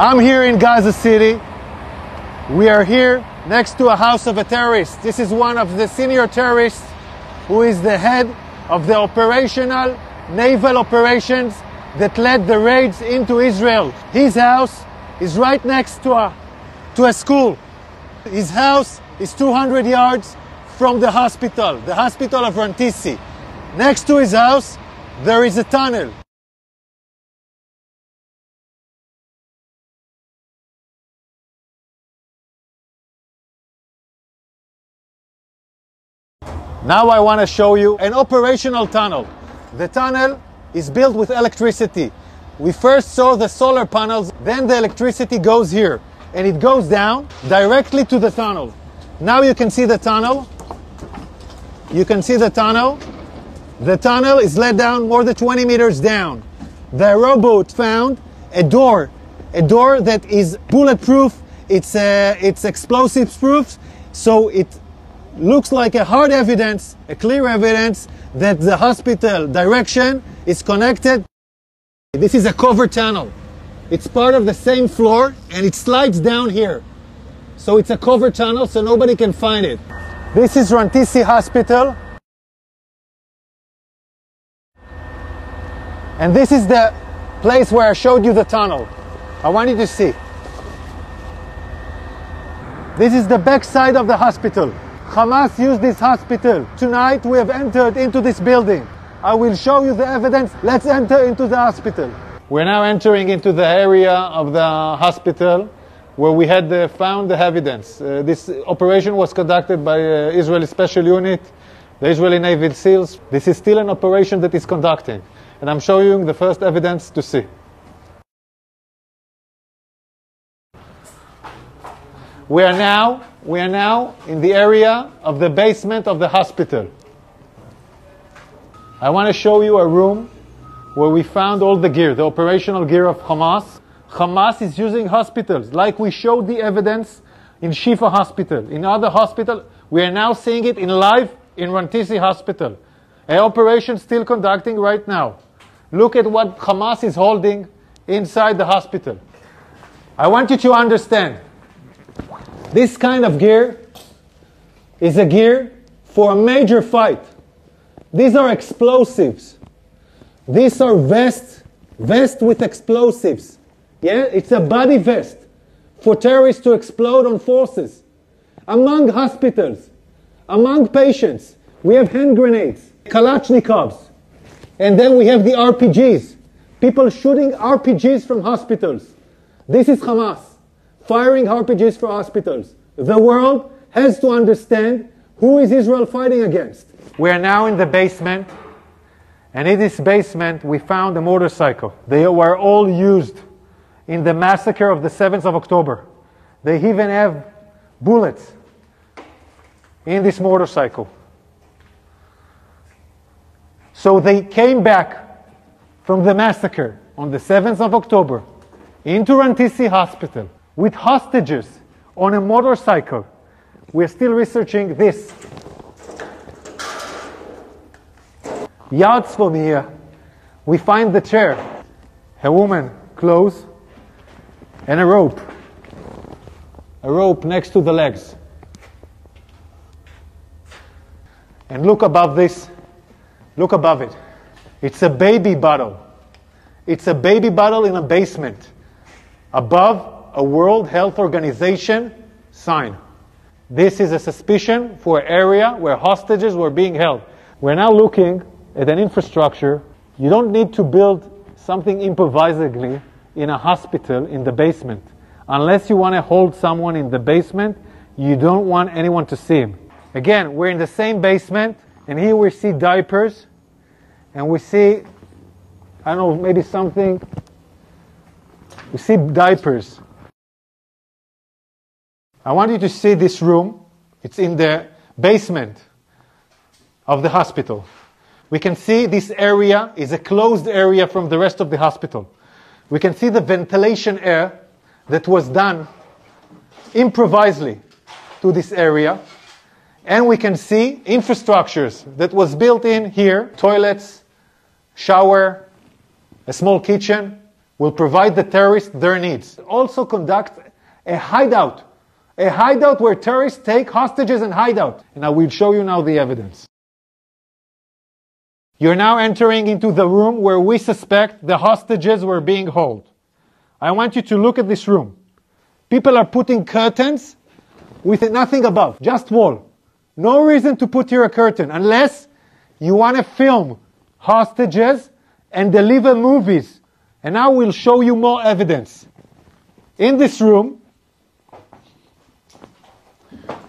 I'm here in Gaza City. We are here next to a house of a terrorist. This is one of the senior terrorists who is the head of the operational naval operations that led the raids into Israel. His house is right next to a school. His house is 200 yards from the hospital of Rantisi. Next to his house, there is a tunnel. Now I want to show you an operational tunnel. The tunnel is built with electricity. We first saw the solar panels, then the electricity goes here, and it goes down directly to the tunnel. Now you can see the tunnel. You can see the tunnel. The tunnel is let down more than 20 meters down. The rowboat found a door that is bulletproof. It's explosives proof, so it looks like a hard evidence, a clear evidence that the hospital direction is connected. This is a covered tunnel. It's part of the same floor and it slides down here. So it's a covered tunnel so nobody can find it. This is Rantisi Hospital. And this is the place where I showed you the tunnel. I want you to see. This is the back side of the hospital. Hamas used this hospital. Tonight we have entered into this building. I will show you the evidence. Let's enter into the hospital. We're now entering into the area of the hospital where we had found the evidence. This operation was conducted by Israeli Special Unit, the Israeli Navy SEALs. This is still an operation that is conducting. And I'm showing you the first evidence to see. We are now in the area of the basement of the hospital. I want to show you a room where we found all the gear, the operational gear of Hamas. Hamas is using hospitals, like we showed the evidence in Shifa Hospital. In other hospitals, we are now seeing it in live in Rantisi Hospital. An operation still conducting right now. Look at what Hamas is holding inside the hospital. I want you to understand, this kind of gear is a gear for a major fight. These are explosives. These are vests with explosives. Yeah, it's a body vest for terrorists to explode on forces. Among hospitals, among patients, we have hand grenades, Kalashnikovs, and then we have the RPGs. People shooting RPGs from hospitals. This is Hamas, firing RPGs for hospitals. The world has to understand who is Israel fighting against. We are now in the basement, and in this basement we found a motorcycle. They were all used in the massacre of the 7th of October. They even have bullets in this motorcycle. So they came back from the massacre on the 7th of October into Rantisi Hospital with hostages on a motorcycle. We're still researching this. Yards from here, we find the chair, a woman, clothes, and a rope. A rope next to the legs. And look above this. Look above it. It's a baby bottle. It's a baby bottle in a basement. Above a World Health Organization sign. This is a suspicion for an area where hostages were being held. We're now looking at an infrastructure. You don't need to build something improvisingly in a hospital in the basement. Unless you want to hold someone in the basement, you don't want anyone to see him. Again, we're in the same basement, and here we see diapers, and we see, I don't know, maybe something. We see diapers. I want you to see this room. It's in the basement of the hospital. We can see this area is a closed area from the rest of the hospital. We can see the ventilation air that was done improvisely to this area. And we can see infrastructures that was built in here. Toilets, shower, a small kitchen, will provide the terrorists their needs. Also conduct a hideout where terrorists take hostages and hide out. And I will show you now the evidence. You're now entering into the room where we suspect the hostages were being held. I want you to look at this room. People are putting curtains with nothing above, just wall. No reason to put here a curtain unless you want to film hostages and deliver movies. And now we'll show you more evidence. In this room,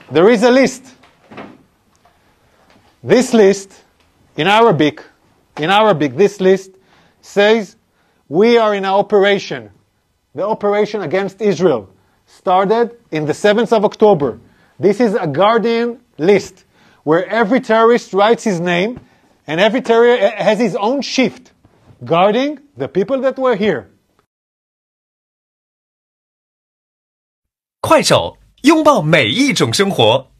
there is a list. This list, in Arabic, this list says, we are in an operation. The operation against Israel started in the 7th of October. This is a Guardian list where every terrorist writes his name and every terrorist has his own shift guarding the people that were here. 快手，拥抱每一种生活。